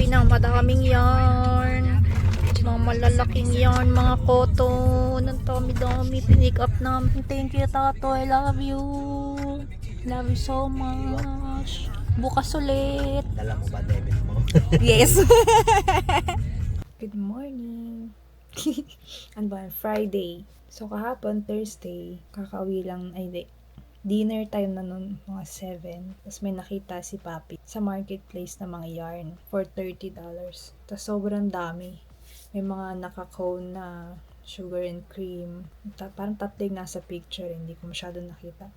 papi ng madaming yarn. Mga malalaking yarn, mga cotton. Ang dami-dami. Pinick up namin. Thank you, Tato. I love you. Love you so much. Bukas ulit. Dala mo ba debit mo? Yes. Good morning. Ano ba? Friday. So, kahapon, Thursday, kakauwi lang, ay di, dinner time na nun, mga 7. Tapos may nakita si Papi sa marketplace na mga yarn for $30. Tapos sobrang dami. May mga naka-cone na sugar and cream. Parang tatlo yung nasa picture, hindi ko masyado nakita.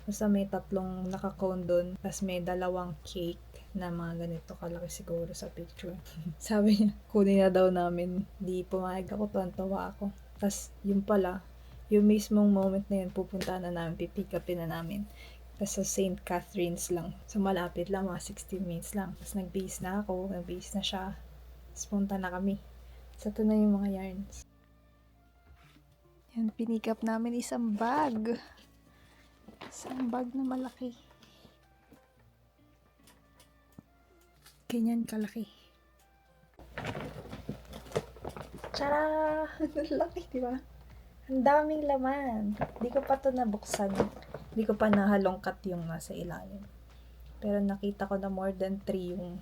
Basta may tatlong naka-cone dun. Tapos may dalawang cake na mga ganito kalaki siguro sa picture. Sabi niya, kunin na daw namin. Di pumayag ako, tuwan-tawa ako. Tapos yung pala, yung mismong moment na yun, pupunta na namin, pipick upin na namin. Tapos sa St. Catherine's lang. So malapit lang, mga 16 minutes lang. Tapos nag-base na ako, nag-base na siya. Tapos punta na kami. So ito na yung mga yarns. Yan, pinick up namin isang bag. Isang bag na malaki. Ganyan kalaki. Tara! Laki, di ba? Ang daming laman. Di ko pa to nabuksan. Di ko pa nahalongkat yung nasa ilalim. Pero nakita ko na more than 3 yung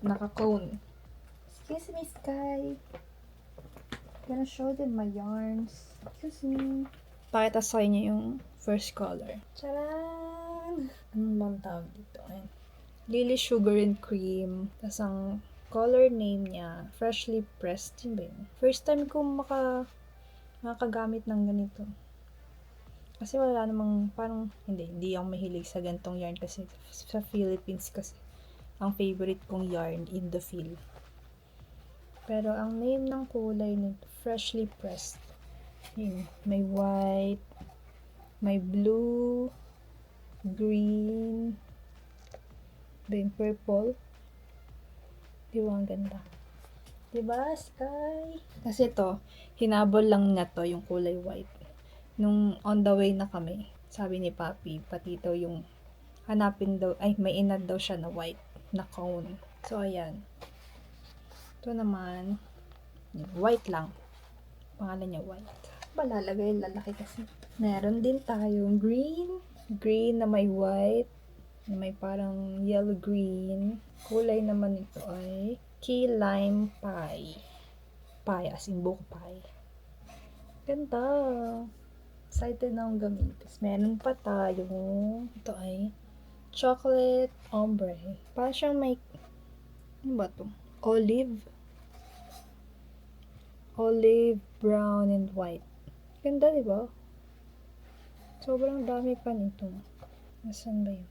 naka-cone. Excuse me, Sky. Gonna show them my yarns. Excuse me. Pakita sa inyo yung first color. Charan! Anong bang tawag dito? Ayan. Lily Sugar and Cream. Tapos ang color name niya, Freshly Pressed. Yun ba yun? First time ko makagamit ng ganito. Kasi wala namang, parang, hindi ako mahilig sa gantong yarn kasi sa Philippines kasi ang favorite kong yarn, Indophil. Pero ang name ng kulay nito, Freshly Pressed. Yun, may white, may blue, green, then purple. Diba ang ganda? Diba, Sky? Kasi to, hinabol lang na to, yung kulay white. Nung on the way na kami, sabi ni Papi, pati daw yung hanapin daw, ay may inad daw siya na white, na cone. So, ayan. Ito naman, white lang. Pangalan niya white. Balalagay, lalaki kasi. Meron din tayong green. Green na may white. Na may parang yellow-green. Kulay naman ito ay key lime pie. Pie, as in buko pie. Ganda. Excited na akong gamitin. Tapos meron pa tayong, ito ay chocolate ombre. Parang siyang may, ano ba ito? Olive, brown, and white. Ganda, di ba? Sobrang dami pa nito. Nasaan ba yun?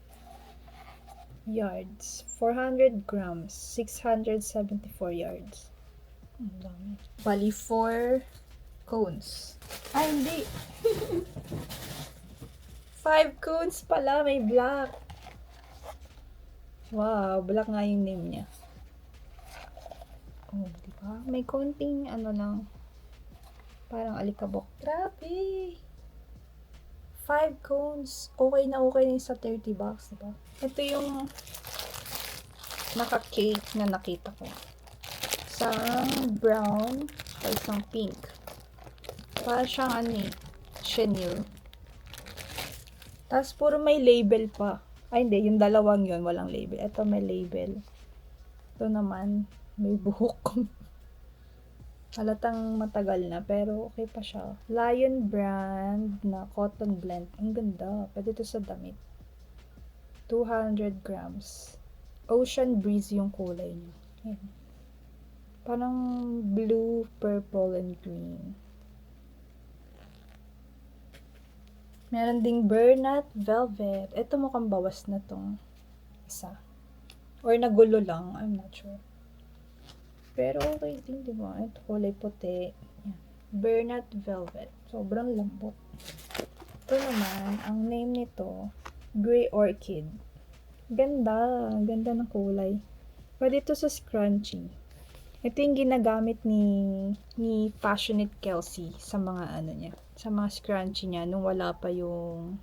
Yards. 400 grams. 674 yards. Ang dami. Bali, 4 cones. Ay, hindi. 5 cones pala. May black. Wow, black nga yung name niya. Oh, diba? May konting, lang, parang alikabok. Grabe! 5 cones. Okay na yung sa $30, diba? Ito yung naka-cake na nakita ko. Isang brown, o isang pink. Parang siyang chenille. Tapos puro may label pa. Ay, hindi. Yung dalawang yun, walang label. Ito may label. Ito naman, may buhok. Halatang matagal na, pero okay pa siya. Lion brand na cotton blend. Ang ganda. Pwede ito sa damit. 200 grams. Ocean breeze yung kulay niya. Ayan. Parang blue, purple, and green. Meron ding Bernat Velvet. Ito mukhang bawas na tong isa. Or nagulo lang. I'm not sure. Pero okay din, di ba? Ito kulay puti. Yan. Bernat Velvet. Sobrang lambot. Ito naman, ang name nito, Grey Orchid. Ganda. Ganda ng kulay. Pwede ito sa scrunchie. Ito yung ginagamit ni Passionate Kelsey sa mga niya. Sa mga scrunchie niya nung wala pa yung,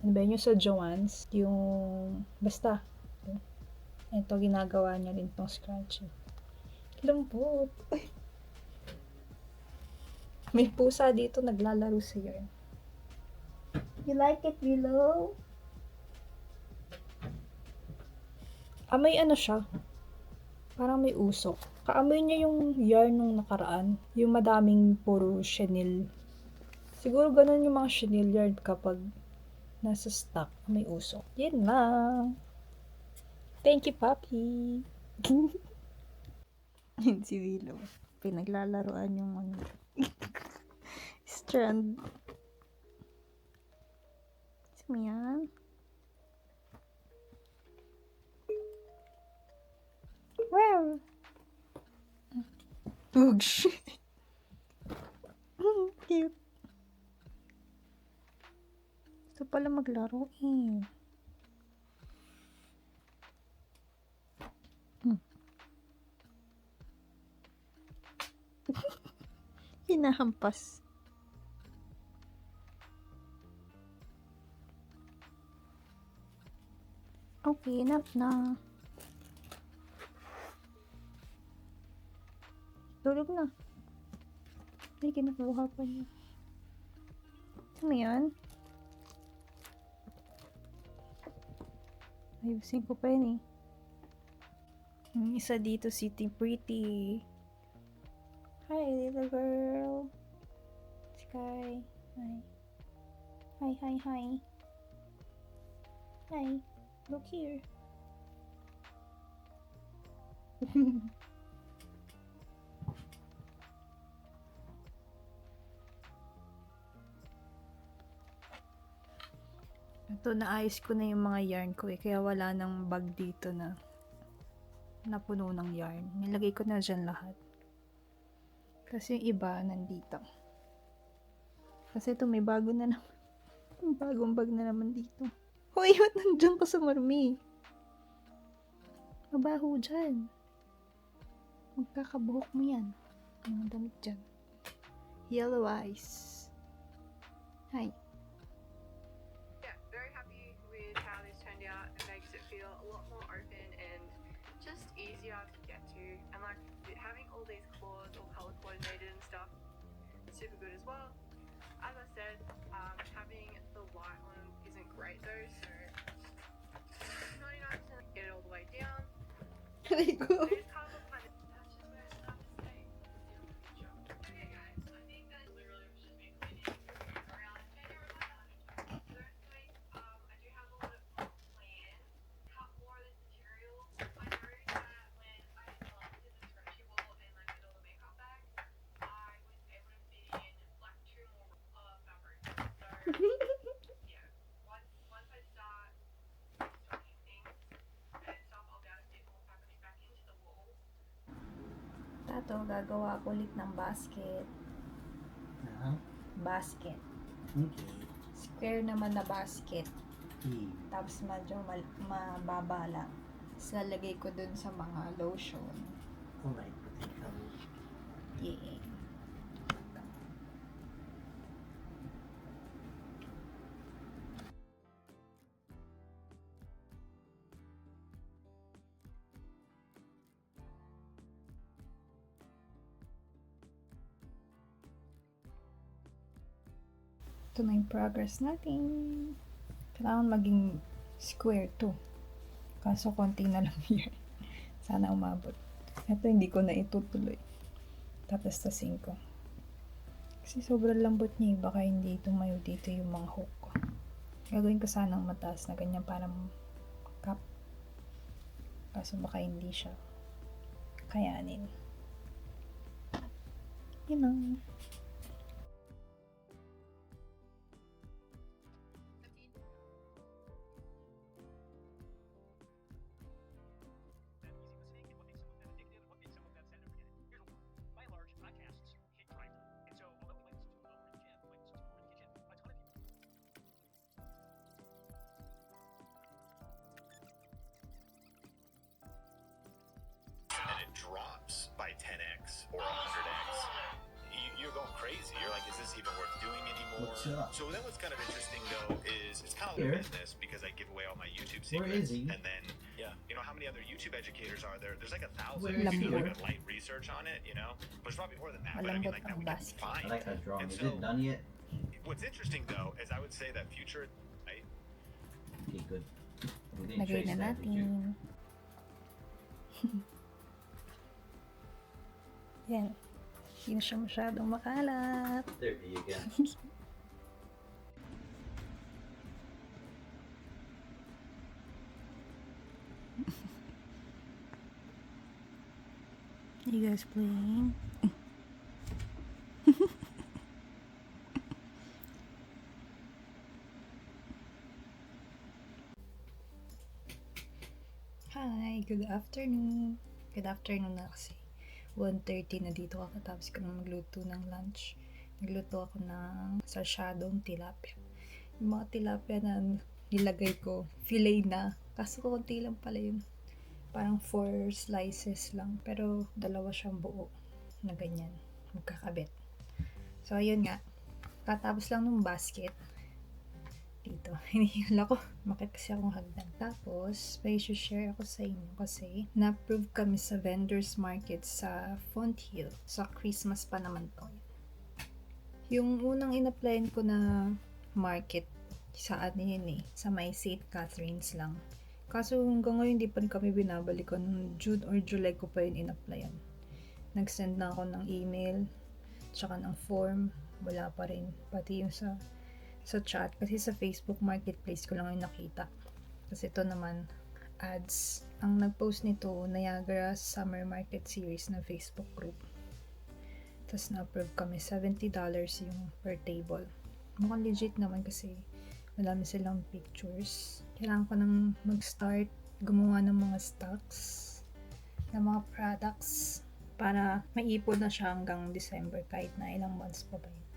yung sa Joann's. Yung, basta, Ito, ginagawa niya rin tong scratching. Lambot. Ay. May pusa dito naglalaro sa yarn. You like it, Willow? May ano siya. Parang may usok. Kaamoy niya yung yarn nung nakaraan. Yung madaming puro chenille. Siguro ganun yung mga chenille yarn kapag nasa stock. May usok. Yan lang. Thank you, Papi. Yun si Willow. Pinaglalaroan yung ano. Strand. Gusto mo yan? Wow! Oosh! Cute. Gusto pala maglaro eh. Hinahampas. Okay, enough na. Tulog na. Ay, kinukuha pa niya. Ano yan? Ayusin ko pa yun eh. Yung isa dito sitting pretty. Hi, little girl. Sky. Hi. Hi, hi, hi. Hi. Look here. Ito, naayos ko na yung mga yarn ko eh. Kaya wala nang bag dito na napuno ng yarn. Nilagay ko na dyan lahat. Kasi yung iba nandito. Kasi ito may bago na naman. May bagong bag na naman dito. Hoy, ba't nandyan ka sa marmi? Mabaho dyan. Magkakabuhok mo yan. Ang damit dyan. Yellow eyes. Hi. Yeah, very happy with how this turned out. It makes it feel a lot more open and just easier to get to. And like having all these claws all color coordinated and stuff, it's super good as well. As I said, having the white one isn't great though, so 99% get it all the way down. Very good. It is kind of like that's just where it starts to stay in the future. Okay guys, I think that literally should be cleaning around January. So I do have a lot of plans. Cut more of this material. I know that when I did the scratchy wall and like did all the makeup bags, I was able to fit in like 2 more fabric. So yeah, once I start stocking things and stuff, I'll be able to fit more fabric back into the walls. Tato, gagawa ko ulit ng basket. Basket. Okay. Square naman na basket. Okay. Tapos medyo mababa lang. Tapos lalagay ko dun sa mga lotion. Alright, potato. Yeah. Ito na yung progress natin. Kailangan maging square to. Kaso konti na lang yun. Sana umabot. Ito hindi ko na itutuloy. Tatastasin ko. Kasi sobrang lambot niya. Baka hindi tumayo dito yung mga hook ko. Gagawin ko sanang mataas na ganyan para cup. Kaso baka hindi siya kayanin. Yun lang. Drops by 10x or 100x, you're going crazy. You're like, is this even worth doing anymore? What's up? So then what's kind of interesting though is it's kind of Here. a business because I give away all my YouTube Where secrets is he? and then Yeah. You know, how many other YouTube educators are there? There's like 1,000 Where who is do he? like a light research on it, you know? But it's probably more than that. But I mean, Malambot like, that ang we can basket. I find. like that drawing. And Is so, it done yet? what's interesting though is I would say that future, right? Okay, good. We didn't Lagay trace na that, did you? natin. Yan. Hindi na siya masyadong makalat. There you go. You guys playing? Hi, good afternoon. Good afternoon na kasi. 1:30 na dito kakatapos ko na magluto ng lunch. Nagluto ako ng sarsyadong tilapia. Yung mga tilapia na nilagay ko, fillet na. Kaso konti lang pala yun. Parang 4 slices lang. Pero dalawa siyang buo na ganyan. Magkakabit. So, ayun nga. Katapos lang ng basket. Dito. Hinihila ko. Makit kasi akong hagdan. Tapos, may share ako sa inyo kasi na-approve kami sa vendors market sa Fonthill. Sa Christmas pa naman to. Yung unang in-applyan ko na market sa ano yun eh. Sa may St. Catherine's lang. Kaso hanggang ngayon di pa rin kami binabalikan. Noong June or July ko pa yun in-applyan. Nag-send na ako ng email tsaka ng form. Wala pa rin. Pati yung sa chat. Kasi sa Facebook Marketplace ko lang yung nakita. Kasi ito naman, ads. Ang nag-post nito, Niagara Summer Market Series na Facebook group. Tapos na-approve kami. $70 yung per table. Mukhang legit naman kasi madami silang pictures. Kailangan ko nang mag-start gumawa ng mga stocks ng mga products para maipon na siya hanggang December kahit na ilang months pa ba yun.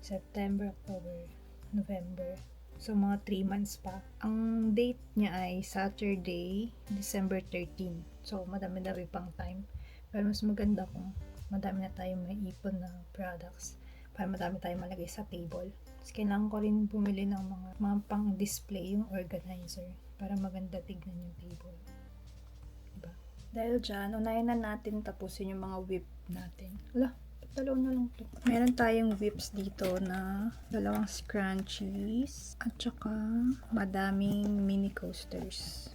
September, October, November. So, mga 3 months pa. Ang date niya ay Saturday, December 13. So, madami-dami pang time. Pero mas maganda kung madami na tayong maipon na products para madami tayong malagay sa table. Tapos, kailangan ko rin bumili ng mga pang-display yung organizer para maganda tignan yung table. Diba? Dahil dyan, unahin na natin tapusin yung mga whip natin. Wala. Dalawa na lang to. Meron tayong whips dito na 2 scrunchies at saka madaming mini coasters.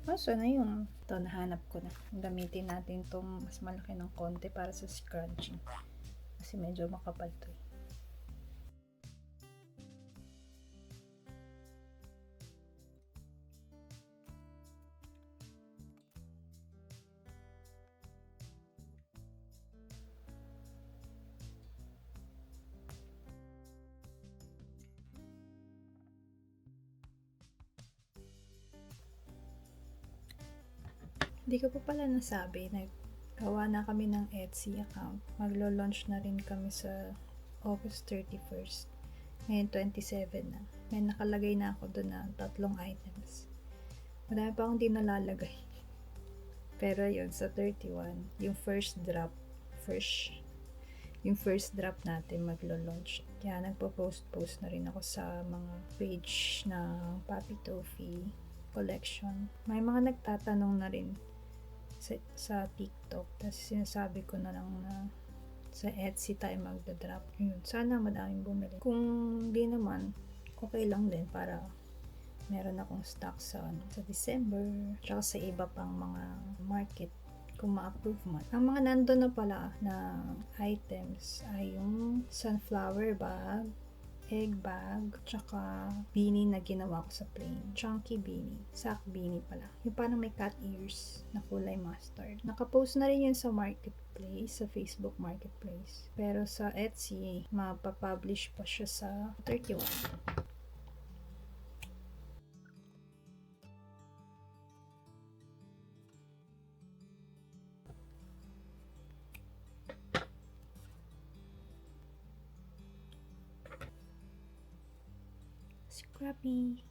So na yung ito, nahanap ko na. Gamitin natin itong mas malaki ng konti para sa scrunchie. Kasi medyo makapal to eh. Hindi ko pa pala nasabi, naggawa na kami ng Etsy account. Maglo-launch na rin kami sa August 31st. Ngayon 27 na. May nakalagay na ako doon na 3 items. Madami pa akong di nalalagay. Pero yun, sa 31, yung first drop natin maglo-launch. Kaya nagpo-post na rin ako sa mga page na Papi Tofi collection. May mga nagtatanong na rin sa TikTok. Tapos sinasabi ko na lang na sa Etsy tayo magda-drop. Yun. Sana madaming bumili. Kung di naman, okay lang din para meron akong stock sa December. Tsaka sa iba pang mga market kung ma-approve man. Ang mga nandun na pala na items ay yung sunflower bag, egg bag, tsaka beanie na ginawa ko sa plain. Chunky beanie. Sack beanie pala. Yung parang may cat ears na kulay mustard. Nakapost na rin yun sa marketplace, sa Facebook marketplace. Pero sa Etsy, mapapublish pa siya sa 31. Scrappy.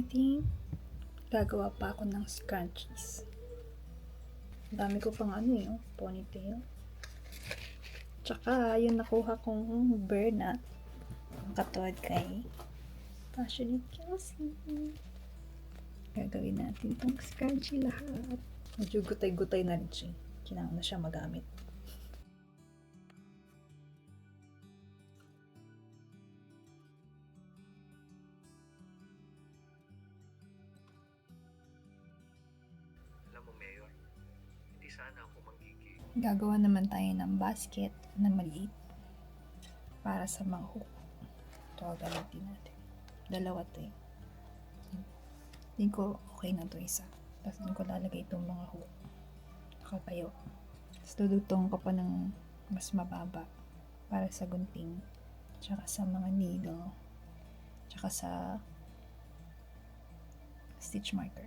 think gagawa pa ako ng scrunchies. Ang dami ko pang ponytail. Tsaka, yung nakuha kong burnout. Ang katulad kay Passionate Kelsey. Gagawin natin itong scrunchie lahat. Medyo gutay-gutay na rin siya. Kailangan na siya magamit. Alam mo, Mayor, hindi sana ako manggigil. Gagawa naman tayo ng basket na maliit para sa mga hook. Ito gagamitin natin. Dalawa to eh. Hindi ko okay na to isa. Tapos doon ko lalagay itong mga hook. Nakapayo. Tapos dudugtong ko pa ng mas mababa para sa gunting. Tsaka sa mga needle. Tsaka sa stitch marker.